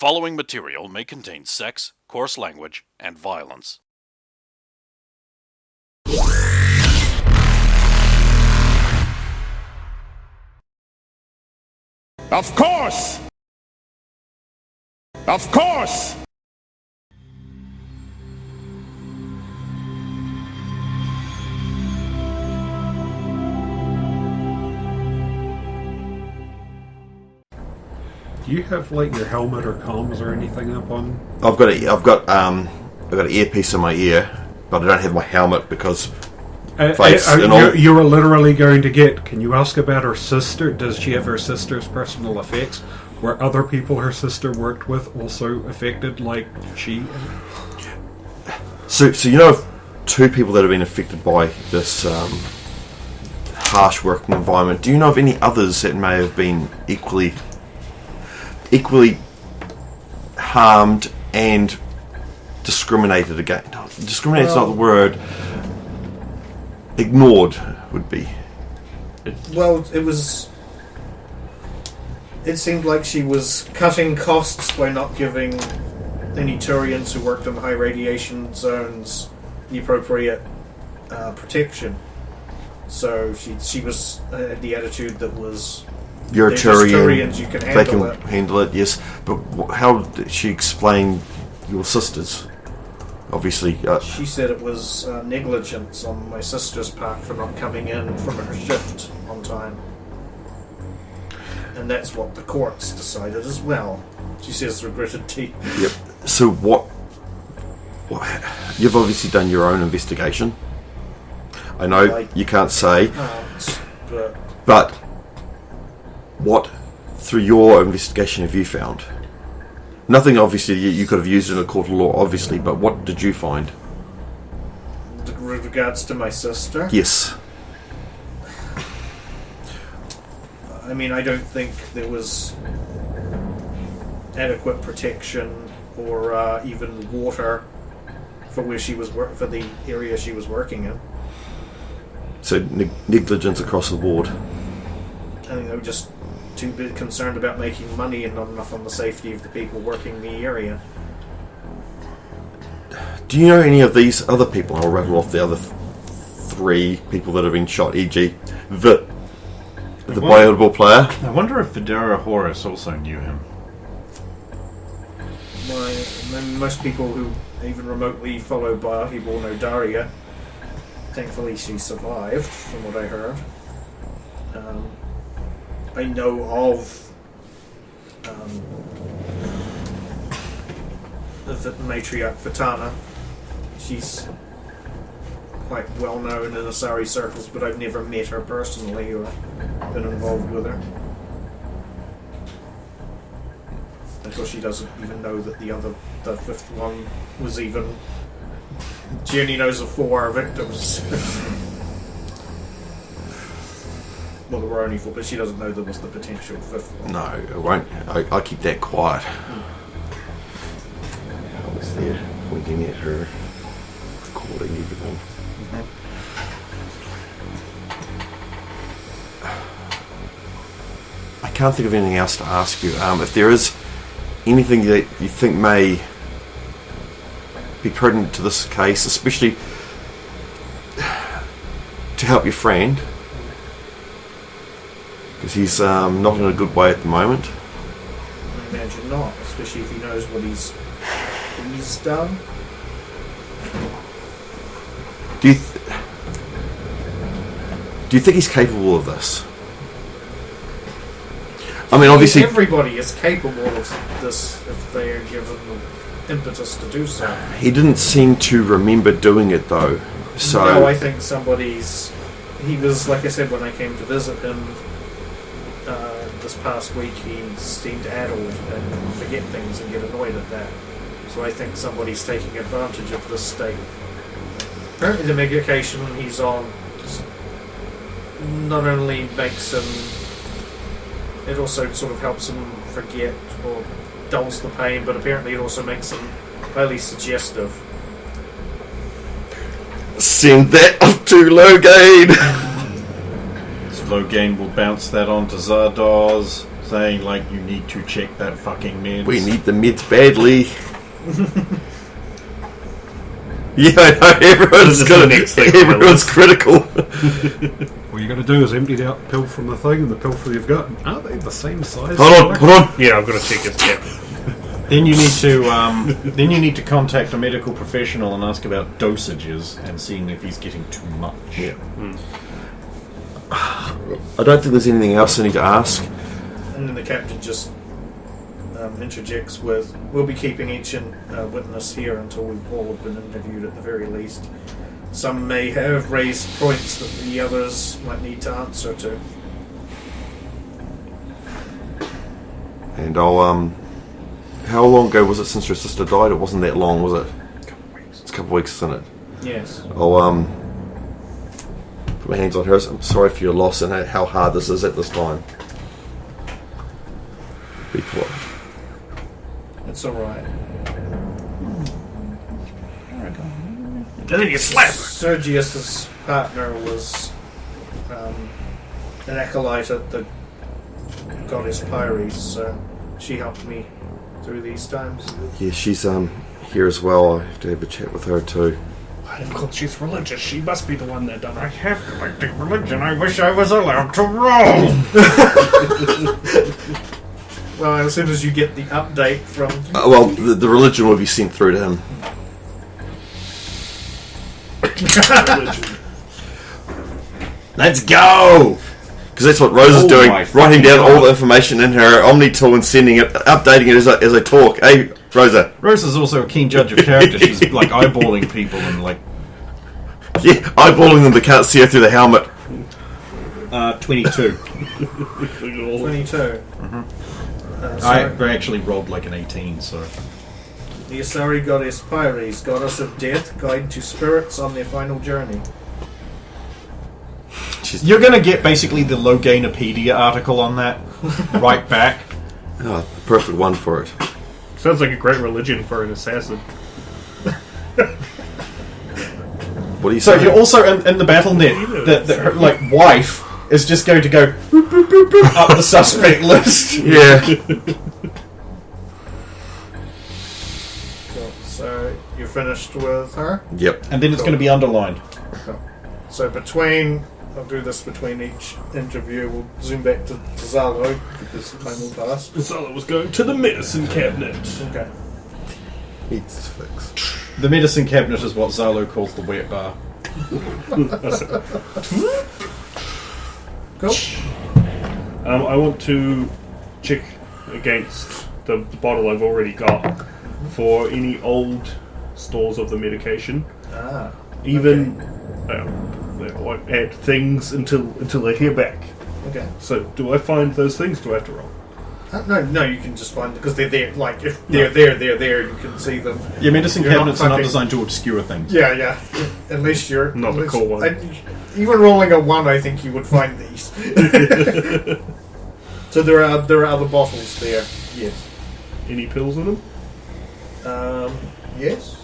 following material may contain sex, coarse language, and violence. Of course! Of course! Do you have like your helmet or comms or anything up on? I've got an earpiece in my ear, but I don't have my helmet because face and all. You were literally going to get. Can you ask about her sister? Does she have her sister's personal effects? Were other people her sister worked with also affected, like she? So you know, of two people that have been affected by this harsh working environment. Do you know of any others that may have been equally harmed and discriminated against? Discriminated is not the word. Ignored would be. Well, it seemed like she was cutting costs by not giving any Turians who worked in high radiation zones the appropriate protection. So she was the attitude that was, You're a Turian, Turians, you can they handle can it. handle it, yes. But how did she explain your sisters? Obviously, She said it was negligence on my sister's part for not coming in from her shift on time. And that's what the courts decided as well. She says through gritted teeth. Yep. So what? You've obviously done your own investigation. I know you can't say, but what through your investigation have you found? Nothing obviously you could have used in a court of law, obviously, but what did you find? With regards to my sister? Yes. I mean, I don't think there was adequate protection or even water for where she was for the area she was working in. So negligence across the board. I think they were just too bit concerned about making money and not enough on the safety of the people working in the area. Do you know any of these other people? I'll rattle off the other three people that have been shot, e.g. the biodable player. I wonder if Federa Horus also knew him. Most people who even remotely follow Bahibor know Daria. Thankfully she survived, from what I heard. I know of the matriarch Vitana. She's quite well known in Asari circles, but I've never met her personally or been involved with her. Of course, she doesn't even know that the fifth one was even. She only knows of 4 victims. Well, there were only 4, but she doesn't know there was the potential 5th one. No, I won't. I keep that quiet. I was there pointing at her, recording everything. I can't think of anything else to ask you. If there is anything that you think may be pertinent to this case, especially to help your friend, because he's not in a good way at the moment. I imagine not, especially if he knows what he's done. Do you think he's capable of this? I mean, obviously everybody is capable of this if they are given the impetus to do so. he didn't seem to remember doing it though. So No, I think he was, like I said, when I came to visit him this past week, he seemed addled and forget things and get annoyed at that. So I think somebody's taking advantage of this state. Apparently the medication he's on not only makes him, it also sort of helps him forget or dulls the pain, but apparently it also makes him highly suggestive. send that up to Logain. So Logain will bounce that on to Zardoz. saying, like, you need to check that fucking meds. We need the meds badly. Yeah, I know, everyone's critical. All you got to do is empty out the pill from the thing and the pill that you've got. Are they the same size? Hold on. Yeah, I've got to check his cap. Then you need to contact a medical professional and ask about dosages and seeing if he's getting too much. Yeah. I don't think there's anything else I need to ask. And then the captain just interjects with, "We'll be keeping each witness here until we've all been interviewed at the very least. Some may have raised points that the others might need to answer to." And I'll, how long ago was it since your sister died? It wasn't that long, was it? It's a couple of weeks, isn't it? Yes. I'll, put my hands on hers. I'm sorry for your loss and how hard this is at this time. Be quiet. It's alright. And then you slap her. Sergius's partner was an acolyte at the goddess Pyres, so she helped me through these times. Yeah, she's here as well. I have to have a chat with her too. Of course, she's religious. She must be the one that done it. I have to like take religion. I wish I was allowed to roll. Well, as soon as you get the update from... Well, the religion will be sent through to him. Let's go! Because that's what Rose is doing, writing down all the information in her Omni tool and sending it, updating it as I talk. Hey, Rosa. Rosa's also a keen judge of character. She's like eyeballing people and like... Yeah, eyeballing them, they can't see her through the helmet. 22. 22. I actually rolled like an 18, so... The Asari goddess Pyres, goddess of death, guide to spirits on their final journey. You're going to get basically the Logainopedia article on that right back. Oh, the perfect one for it. Sounds like a great religion for an assassin. What do you So say? you're also in the battle net. Her, like, wife is just going to go boop, boop, boop, boop, up the suspect list. Yeah. Cool. So, you're finished with her? Yep. And then it's going to be underlined. Cool. So between... I'll do this between each interview. We'll zoom back to Zalo because time will pass. Zala was going to the medicine cabinet. Okay. It's fixed. The medicine cabinet is what Zalo calls the wet bar. Cool. I want to check against the bottle I've already got for any old stores of the medication. Ah. Even I won't add things until I hear back. Okay. So, do I find those things? Do I have to roll? No, you can just find because they're there. Like if they're there, you can see them. Your medicine You're not cabinets are not fucking- designed to obscure things. Yeah. At least you're Not the cool one. Even rolling a 1, I think you would find these. So there are other bottles there. Yes. Any pills in them? Yes.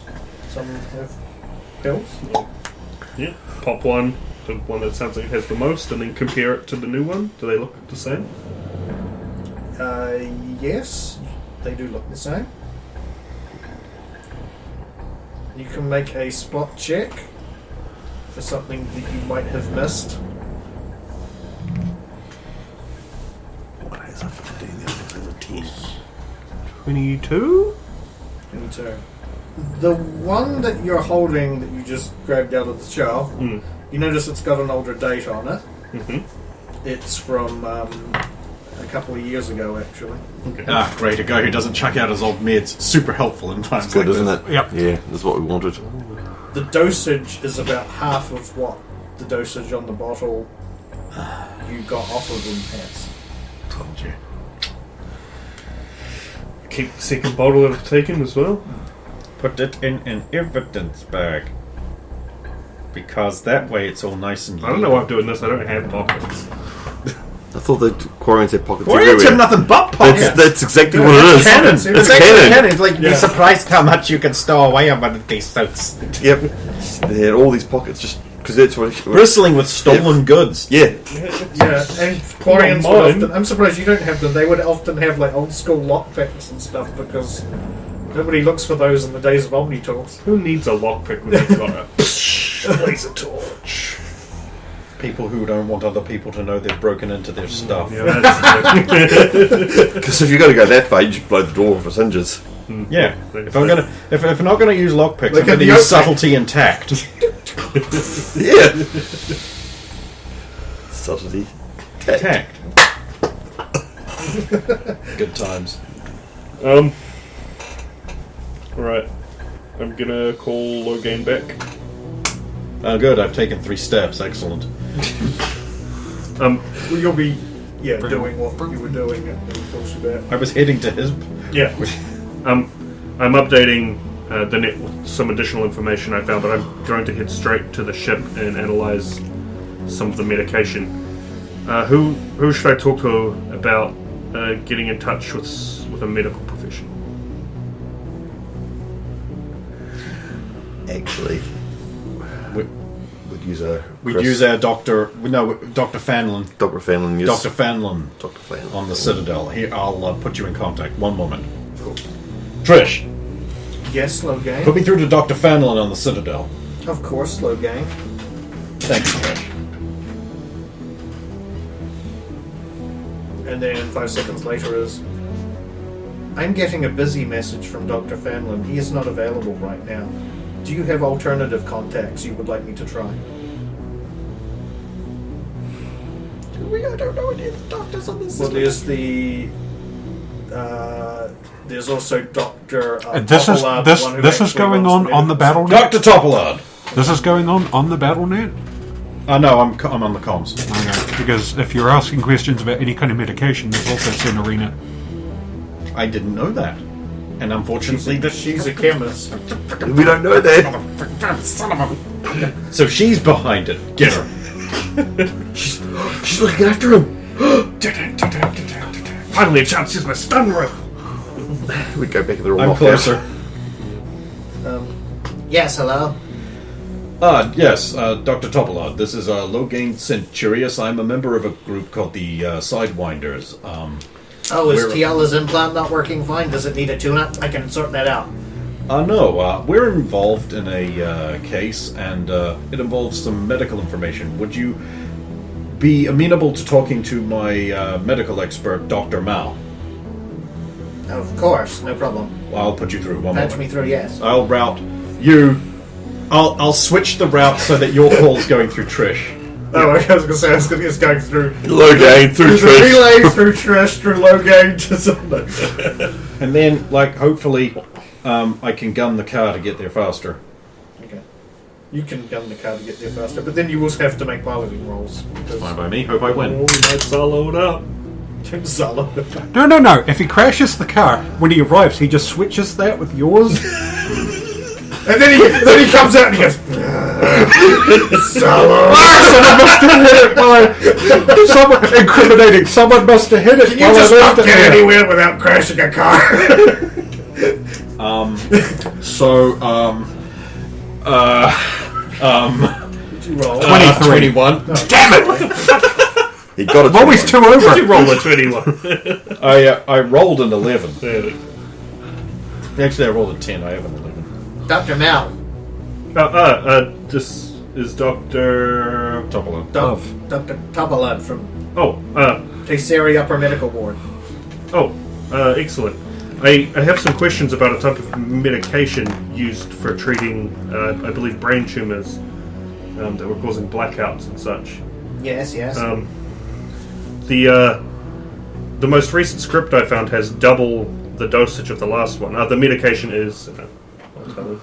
Some have pills. Yeah. Pop one, the one that sounds like it has the most, and then compare it to the new one. Do they look the same? Yes, they do look the same. You can make a spot check for something that you might have missed. What is a 15? The other is a 10. 22? 22. The one that you're holding that you just grabbed out of the shelf, you notice it's got an older date on it. Mm-hmm. It's from a couple of years ago, actually. Okay. Ah, great. A guy who doesn't chuck out his old meds. Super helpful in times Good, like isn't this. it? Yep. Yeah, that's what we wanted. The dosage is about half of what the dosage on the bottle you got off of them has. Told you. Keep the second bottle that I've taken as well. Put it in an evidence bag. Because that way it's all nice and I don't know why I'm doing this. I don't have pockets. I thought that Quarians had pockets Warriors have everywhere. nothing but pockets. That's exactly what it is. Canon. It's It's canon. canon. It's like, you'd be Yeah. surprised how much you can stow away on one of these suits. Yep. They had all these pockets just Because that's what. Bristling with stolen goods. Yeah. Yeah, and Quarians would mine. often. I'm surprised you don't have them. They would often have like old school lockpicks and stuff because nobody looks for those in the days of Omni tools. Who needs a lockpick when they've got a laser torch? People who don't want other people to know they've broken into their stuff. Yeah, that's Because if you're going to go that far, you just blow the door off its hinges. Yeah. If I'm not gonna use lockpicks, Look I'm at going to the use oak subtlety and tact. Yeah. Subtlety. Tact. Good times. Alright. I'm gonna call Logan back. Oh, good. I've taken 3 steps. Excellent. Well, you'll be doing what you were doing and he calls you back. I was heading to his. Yeah. I'm updating the net with some additional information I found, but I'm going to head straight to the ship and analyze some of the medication. Who should I talk to about getting in touch with a medical professional? Actually, we'd use a. We'd use our doctor. No, Dr. Fanlon. Dr. Fanlon. Yes. Dr. Fanlon Dr. Fanlon. on the Citadel. Here, I'll put you in contact. One moment. Trish, Yes, Logang. put me through to Dr. Fanlon on the Citadel. Of course, Logang. Thank you, Trish. And then 5 seconds later is, I'm getting a busy message from Dr. Fanlon. He is not available right now. Do you have alternative contacts you would like me to try? I don't know any of the doctors on this. Well, there's the... there's also Dr. This is Popolard, the one who this is actually going runs the on the medical BattleNet. Dr. Topolard. This is going on the BattleNet. No, I'm on the comms. Okay. Because if you're asking questions about any kind of medication, there's also Senorina. I didn't know that. And unfortunately, She's a chemist. We don't know that. so she's behind it. Get her. She's looking after him. Finally, a chance to use my stun rifle. We go back in the room. I'm closer. Yes, hello? Yes, Dr. Topolard. This is Logain Centurious. I'm a member of a group called the Sidewinders. Oh, is We're- Tiala's implant not working fine? Does it need a tune-up? I can sort that out. No, we're involved in a case, and it involves some medical information. Would you be amenable to talking to my medical expert, Dr. Mao? Of course, no problem. I'll put you through. One Patch moment. me through, yes. I'll route you. I'll switch the route so that your call's going through Trish. Oh, I was going to say, it's going through... Logain through the Trish. relay through Trish, through Logain to something. And then, hopefully, I can gun the car to get there faster. Okay. You can gun the car to get there faster, but then you also have to make piloting rolls. Fine by me. Hope I win. Oh, we might solo it up. Zala. No. If he crashes the car, when he arrives, he just switches that with yours. And then he comes out and he goes, Zala. Someone must have hit it by... Someone incriminating. Someone must have hit it. Can you just not get anywhere without crashing a car? Did you roll? 21. He got it. I'm always 2 over. You roll a 21. I rolled an 11. There. Actually, I rolled a 10. I have an 11. Dr. Mal. This is Dr. Topolard. Dr. Topolard from Oh, Tayseri Upper Medical Ward. Excellent. I have some questions about a type of medication used for treating, I believe, brain tumors that were causing blackouts and such. Yes. The most recent script I found has double the dosage of the last one. The medication is... I'll tell you.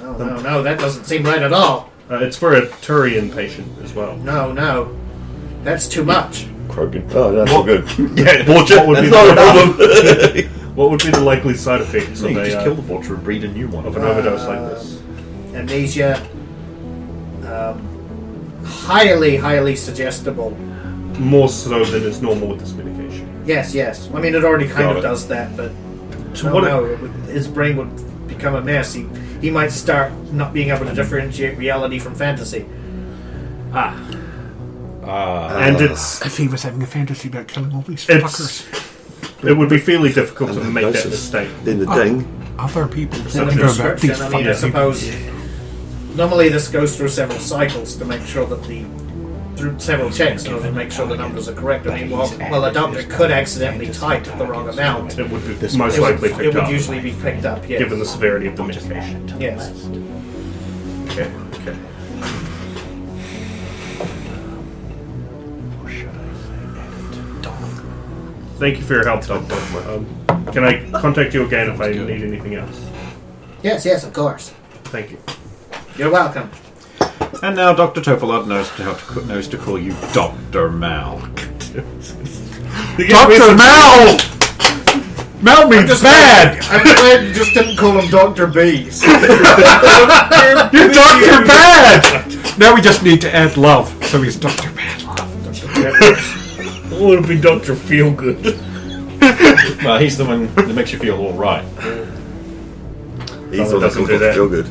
Oh, no, that doesn't seem right at all. It's for a Turian patient as well. No. That's too much. Krogan. Oh, that's all good. Yeah, Fortune. what would That's be not the a problem. What would be the likely side effects You of just kill the vulture and breed a new one. an overdose like this? Amnesia. Highly suggestible. More so than is normal with this medication. Yes. I mean, it already kind Got of it. does that, but So what? his brain would become a mess. He might start not being able to differentiate reality from fantasy. And it's If he was having a fantasy about killing all these It's- fuckers, it would be fairly difficult to make that Gnosis. mistake. Then the ding. other people In don't the know about these description, I mean, I fucking suppose normally this goes through several cycles to make sure that through several checks in order to make sure the numbers are correct. I mean, well, a doctor could accidentally type the wrong amount. It would be most likely It picked would up, usually be picked up, yes. given the severity of the medication. Yes. Okay. Thank you for your help, Doctor. Can I contact you again if I need anything else? Yes, of course. Thank you. You're welcome. And now Dr. Topolot knows to call you Dr. Mal. Dr. Mal! Mal means bad! I'm glad you just didn't call him Dr. Bees. You're Dr. Bad! Now we just need to add love. So he's Dr. Bad Love. I want to be Dr. Feelgood. Well, he's the one that makes you feel all right. He's Someone the doesn't one do that. that feel good.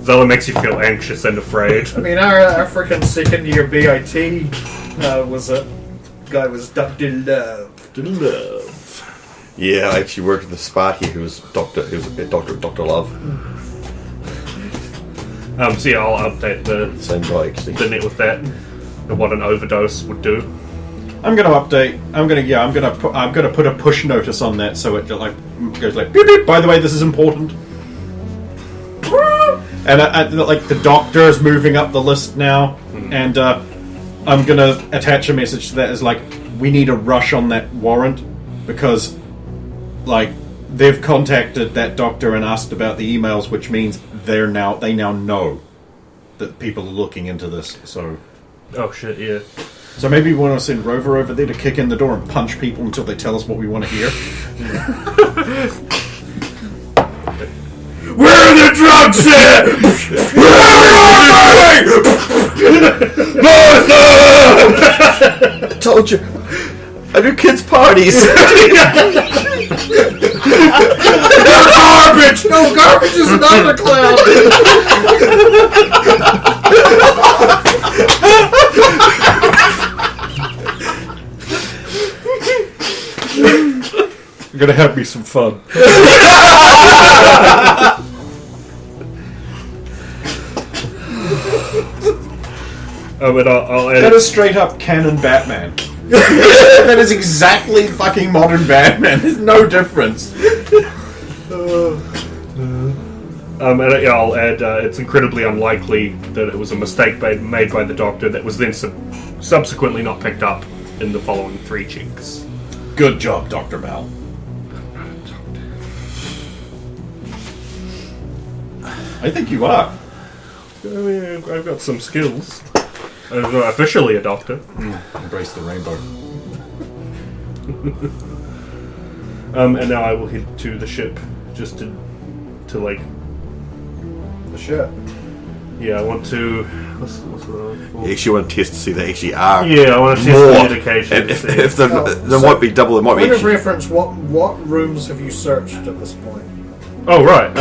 Zella makes you feel anxious and afraid. I mean, our freaking second year BIT was a guy was Dr. Love. Yeah, I actually worked with a Sparky who was Doctor Love. So yeah, I'll update Same guy actually. the net with that and what an overdose would do. I'm going to update. I'm going to put a push notice on that so it like goes like beep, beep. By the way, this is important. And like the doctor is moving up the list now, and I'm going to attach a message to that as like we need a rush on that warrant because like they've contacted that doctor and asked about the emails, which means they now know that people are looking into this. So Oh shit, yeah. So maybe we want to send Rover over there to kick in the door and punch people until they tell us what we want to hear. Where are the drugs at? I told you. I do kids' parties. Garbage! No, garbage is an undercloud! You're gonna have me some fun. And I'll That edit. is straight up canon Batman. That is exactly fucking modern Batman. There's no difference. And yeah, I'll add. It's incredibly unlikely that it was a mistake made by the doctor that was then subsequently not picked up in the following 3 checks. Good job, Dr. Mal. I think you are. I mean, I've got some skills. I'm not officially a doctor. Embrace the rainbow. And now I will head to the ship just to like. The ship. Yeah, I want to. What's the You actually want to test to see they actually are. Yeah, I want to test more. the medication. And to if, see. if there so might be double, there might be Point of actually. reference, what rooms have you searched at this point? Oh right.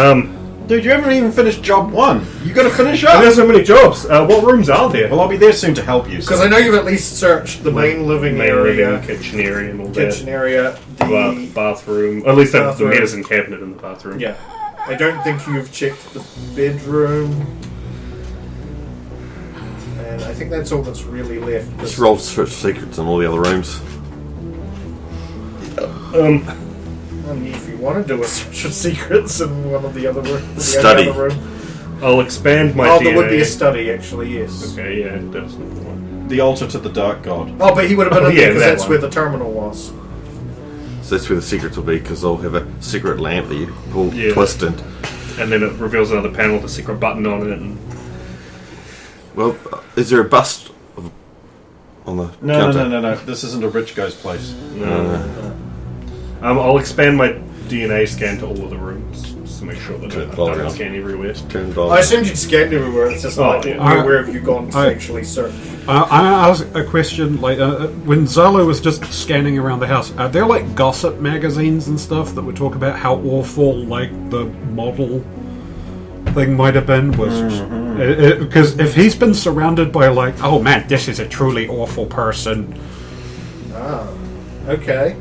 Dude, you haven't even finished job 1. You gotta finish I've got up. so many jobs. What rooms are there? Well, I'll be there soon to help you. Because I know you've at least searched the main living Main area, living, kitchen area, and all kitchen area, the bathroom. At least that's the bathroom. medicine cabinet in the bathroom. yeah. I don't think you've checked the bedroom, and I think that's all that's really left. Just roll search secrets in all the other rooms. I mean, if you want to do a search of secrets in one of the other rooms, Study. Other room. I'll expand my Oh, DNA. there would be a study, actually. Yes. Okay, yeah, that's the one. The altar to the dark god. Oh, but he would have been Oh, in there yeah, because that that's one. where the terminal was. So that's where the secrets will be because they'll have a secret lamp that you pull, Yeah. twist, and And then it reveals another panel with a secret button on it. And well, is there a bust on the No, counter? no. This isn't a rich guy's place. I'll expand my DNA scan to all of the rooms just to make sure that Turn I've it all done a around. scan everywhere. Turn it I on. assumed you'd scanned everywhere. It's just Oh, like, yeah. where have you gone to I- actually search? I asked a question, like, when Zolo was just scanning around the house, are there, like, gossip magazines and stuff that would talk about how awful, like, the model thing might have been was because if he's been surrounded by like, oh man, this is a truly awful person. Ah, okay.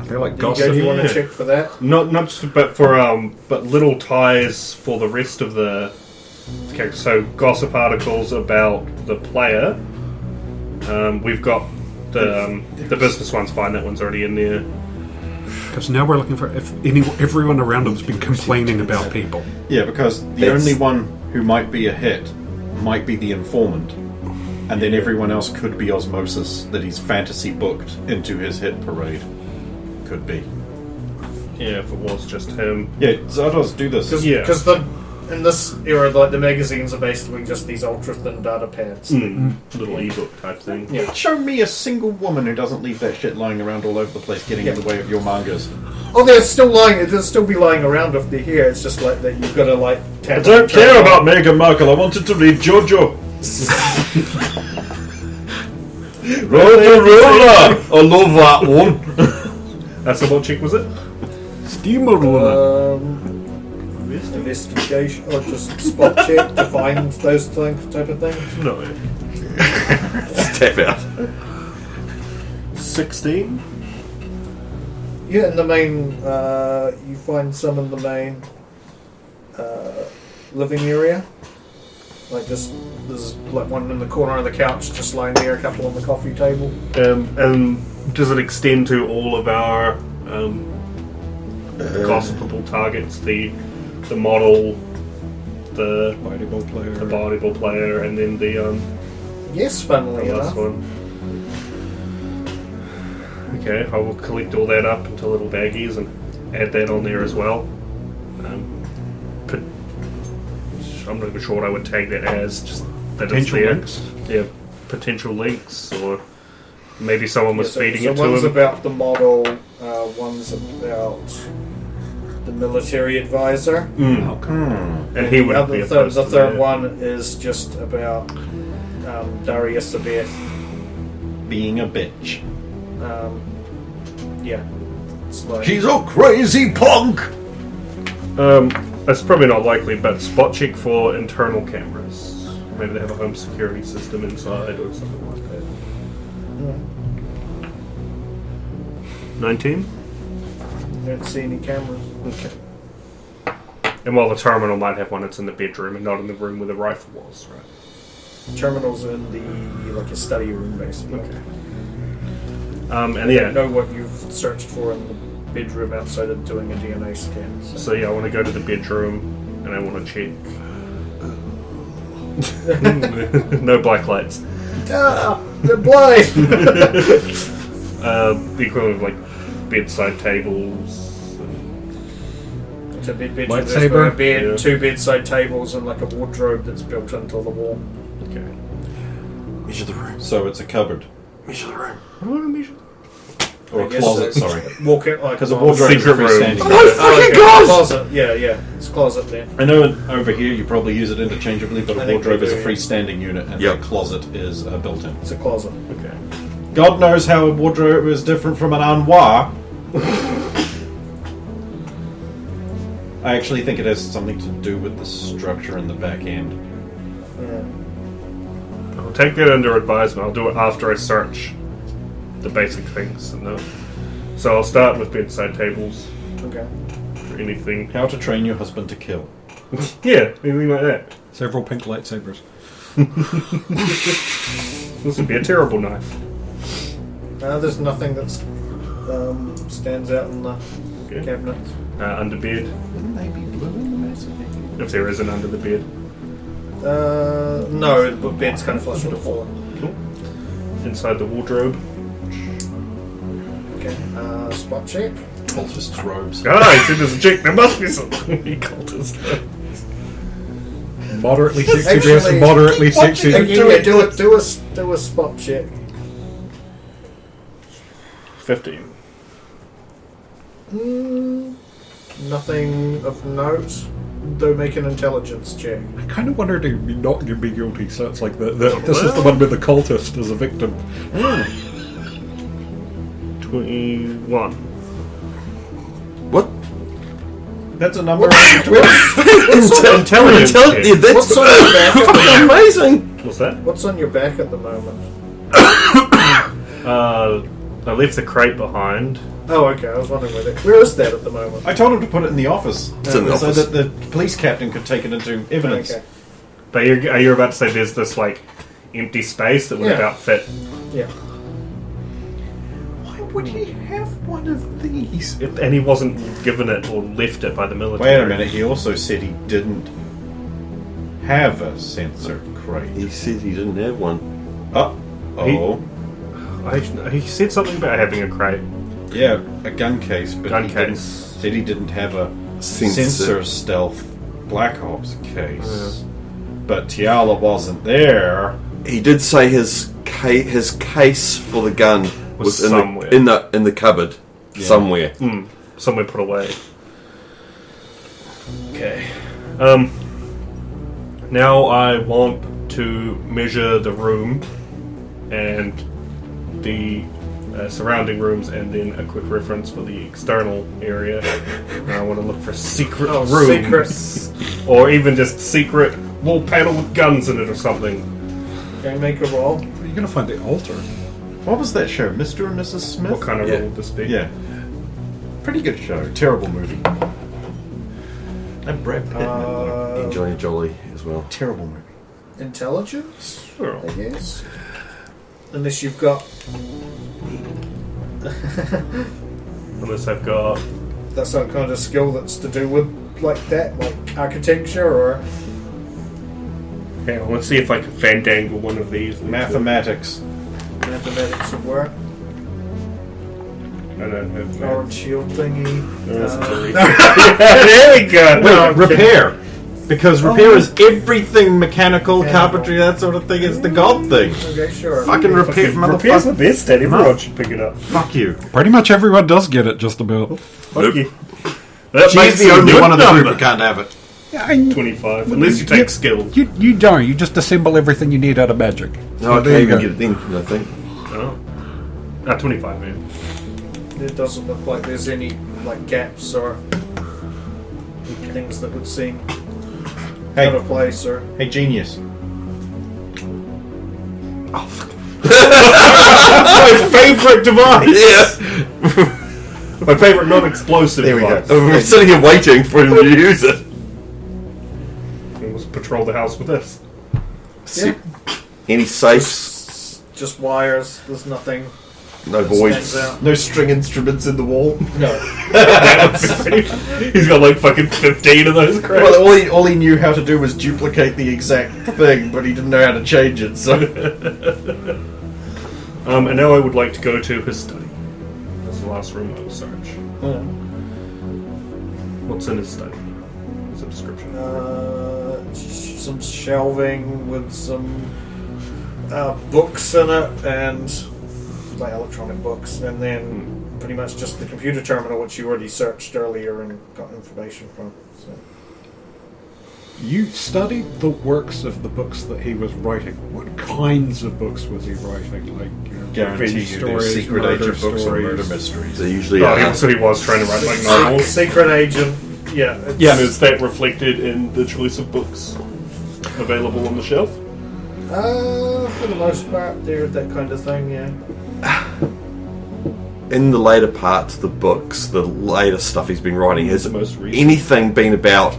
They're like Do you gossip. want to check for that? Not just, but for but little ties for the rest of the characters. So gossip articles about the player. We've got the business one's fine. That one's already in there. Because now we're looking for if everyone around him's been complaining about people. Yeah, because the only one who might be a hit might be the informant, and then everyone else could be osmosis that he's fantasy booked into his hit parade. Could be. Yeah, if it was just him. Yeah, Zardoz, do this. Because in this era, like the magazines are basically just these ultra thin data pads. Little ebook type thing. Yeah. Show me a single woman who doesn't leave that shit lying around all over the place, getting in the way of your mangas. Oh, they're still lying. They'll still be lying around if they're here. It's just like that you've got to like. I don't care about Meghan Markle. I wanted to read JoJo. Rotorula! I love that one. So what check was it? Steamer Investigation or just spot check to find those type of things. No. Step out. 16. Yeah, in the main, you find some in the main living area. Like there's like one in the corner of the couch, just lying there, a couple on the coffee table. And does it extend to all of our gossipable targets? The model, the volleyball player, and then the Yes, funnily last enough. one. Okay, I will collect all that up into little baggies and add that on there as well. I'm not even sure what I would tag that as. Just that it's Potential there. links. Yeah, potential links, or maybe someone was feeding so it to one's him. about the model, one's about the military advisor. And he would be opposed The to third that. one is just about Darius Sabeth. Being a bitch. Yeah. It's like, She's a crazy punk! That's probably not likely, but spot check for internal cameras. Maybe they have a home security system inside or something like that. 19? don't see any cameras. Okay. And while the terminal might have one, it's in the bedroom and not in the room where the rifle was, right? Terminals in the like a study room, basically. Okay. And I yeah, don't know what you've searched for in the bedroom outside of doing a DNA scan. so yeah, I want to go to the bedroom and I want to check. No black lights. They're blind! The equivalent of like bedside tables. It's a bedroom. Lightsaber? There's a bed, Yeah. 2 bedside tables, and like a wardrobe that's built into the wall. Okay. Measure the room. So it's a cupboard. Measure the room. I want to measure. Or I a guess closet, so. sorry. Walk in like Because a oh, wardrobe is a secret room. freestanding Oh, unit. fucking okay. closet! Closet, yeah. It's closet there. I know over here you probably use it interchangeably, but I a think wardrobe we is a do, yeah. freestanding unit and Yep. a closet is built-in. It's a closet. Okay. God knows how a wardrobe is different from an armoire. I actually think it has something to do with the structure in the back end. I'll take that under advisement. I'll do it after I search the basic things. So I'll start with bedside tables Okay. or anything. How to train your husband to kill. Yeah, anything like that. Several pink lightsabers. This would be a terrible knife. There's nothing that stands out in the Okay. cabinets. Under bed, Wouldn't they be blue in the massive? if there isn't under the bed. No, the bed's kind of flush with the floor. Cool. Inside the wardrobe. Okay. Spot check. Cultist robes. Ah, I see there's a chick. There must be something. He called us. Moderately sexy Actually- dress and moderately sexy. Yeah, do a spot check. 15. Nothing of note. Though make an intelligence check. I kind of wonder to not be guilty, so it's like this is the one with the cultist as a victim. 21. What? That's a number. What's Intelligence. Yeah, that's What's on your back? fucking amazing. What's that? What's on your back at the moment? I left the crate behind. Oh, okay. I was wondering where is that at the moment? I told him to put it in the office, It's in the so office. that the police captain could take it into evidence. Okay. But are you about to say there's this like empty space that would Yeah. about fit? Yeah. Why would he have one of these? And he wasn't given it or left it by the military. Wait a minute. He also said he didn't have a sensor crate. He said he didn't have one. Oh, He said something about having a crate. yeah, a gun case, but Gun he didn't, case. said he didn't have a sensor stealth Black Ops case. But Tiala wasn't there. He did say his case for the gun was somewhere. in the cupboard somewhere. Somewhere put away. Okay. Now I want to measure the room and the surrounding rooms, and then a quick reference for the external area. And I want to look for secret rooms, or even just secret wall panel with guns in it or something. Can I make a roll? You're going to find the altar. What was that show? Mr. and Mrs. Smith? What kind of Yeah. roll would this be? Yeah. Pretty good show. Terrible movie. And Brad Pitt. in it, though. And Johnny Jolly as well. Terrible movie. Intelligence, Sure. I guess. Unless you've got Unless I've got. that's some kind of skill that's to do with like that, like architecture or Hang on, let's see if I can fandangle one of these. Mathematics. mathematics of work. I don't have math. Orange shield thingy. There we go. Wait, repair. Because repair is everything mechanical, carpentry, that sort of thing. It's the god thing. Okay, sure. Fucking repair, Repair's the motherfucker. best, and everyone should pick it up. Fuck you. Pretty much everyone does get it, just about. Fuck you. That She's the a only good one of the number. group who can't have it. Yeah, and 25. Unless you take skill. you don't. You just assemble everything you need out of magic. No, I there can't you even go. get it then, I think. Oh. 25, man. It doesn't look like there's any like gaps or things that would seem out of Hey, place or hey, genius. My favorite device! Yeah. My favorite non-explosive There we go. device. We're sitting here waiting for him to use it. Let's patrol the house with this. yeah, Any safes? just wires. There's nothing. No that stands voids. out. No string instruments in the wall. No. He's got like fucking 15 of those crates. Well, all he knew how to do was duplicate the exact thing, but he didn't know how to change it, so... And now I would like to go to his study. That's the last room I will search. What's in his study? What's the description? Some shelving with some books in it and like electronic books, and then pretty much just the computer terminal which you already searched earlier and got information from. So. You studied the works of the books that he was writing. What kinds of books was he writing? Like, Guarantee revenge you they're stories, secret murder agent books or stories. murder mysteries. They usually Oh, are. so he was trying to write like novels. Secret agent. Yeah. It's, Yeah, and is that reflected in the choice of books available on the shelf? For the most part, they're that kind of thing. Yeah. In the later parts of the books, the later stuff he's been writing, has The most recent. anything been about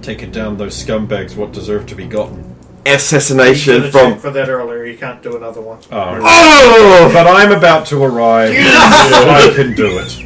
Taking down those scumbags what deserve to be gotten. assassination You did a from... check for that earlier. You can't do another one. Oh! But I'm about to arrive. I can do it.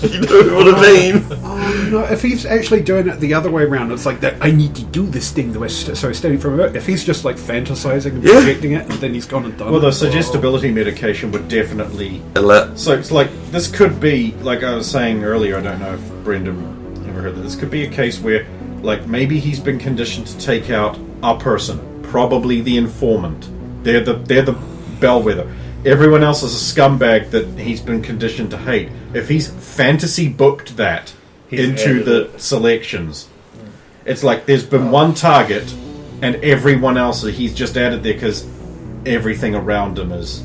You know what I mean? Oh, no, if he's actually doing it the other way around, it's like that. I need to do this thing. So I studied from it. If he's just like fantasizing and Yeah. projecting it, and then he's gone and done Well, the it. suggestibility medication would definitely... Ele- So it's like, this could be, like I was saying earlier, I don't know if Brendan ever heard that, this could be a case where, like, maybe he's been conditioned to take out a person, probably the informant. They're the bellwether. Everyone else is a scumbag that he's been conditioned to hate. If he's fantasy booked that into added the it. selections, it's like there's been one target, and everyone else he's just added there because everything around him is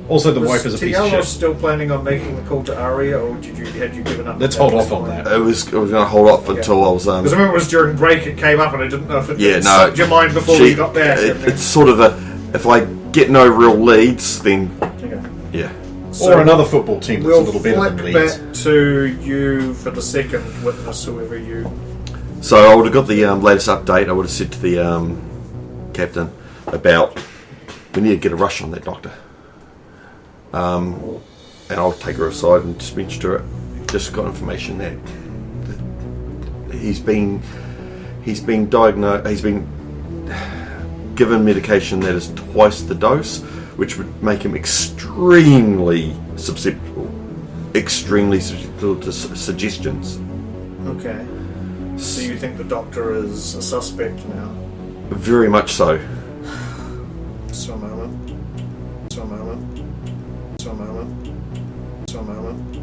Also, the wife is a piece of Tiala shit. still planning on making the call to Aria, or had you given up? Let's on hold at off this on point? that. I was going to hold off until I was. Because I remember it was during break it came up, and I didn't know if it Yeah, no. sucked your mind before we got back. and then- It's sort of a. If I get no real leads, then Okay. yeah. Or another football team that's We'll a little better flip than Leeds. back to you for the second witness, whoever you. So I would have got the latest update. I would have said to the captain about we need to get a rush on that doctor. And I'll take her aside and just mention to her, just got information that he's been diagnosed. He's been given medication that is twice the dose, which would make him extremely susceptible to suggestions. Okay. So you think the doctor is a suspect now? Very much so. So a moment. So a moment. So a moment. So a moment.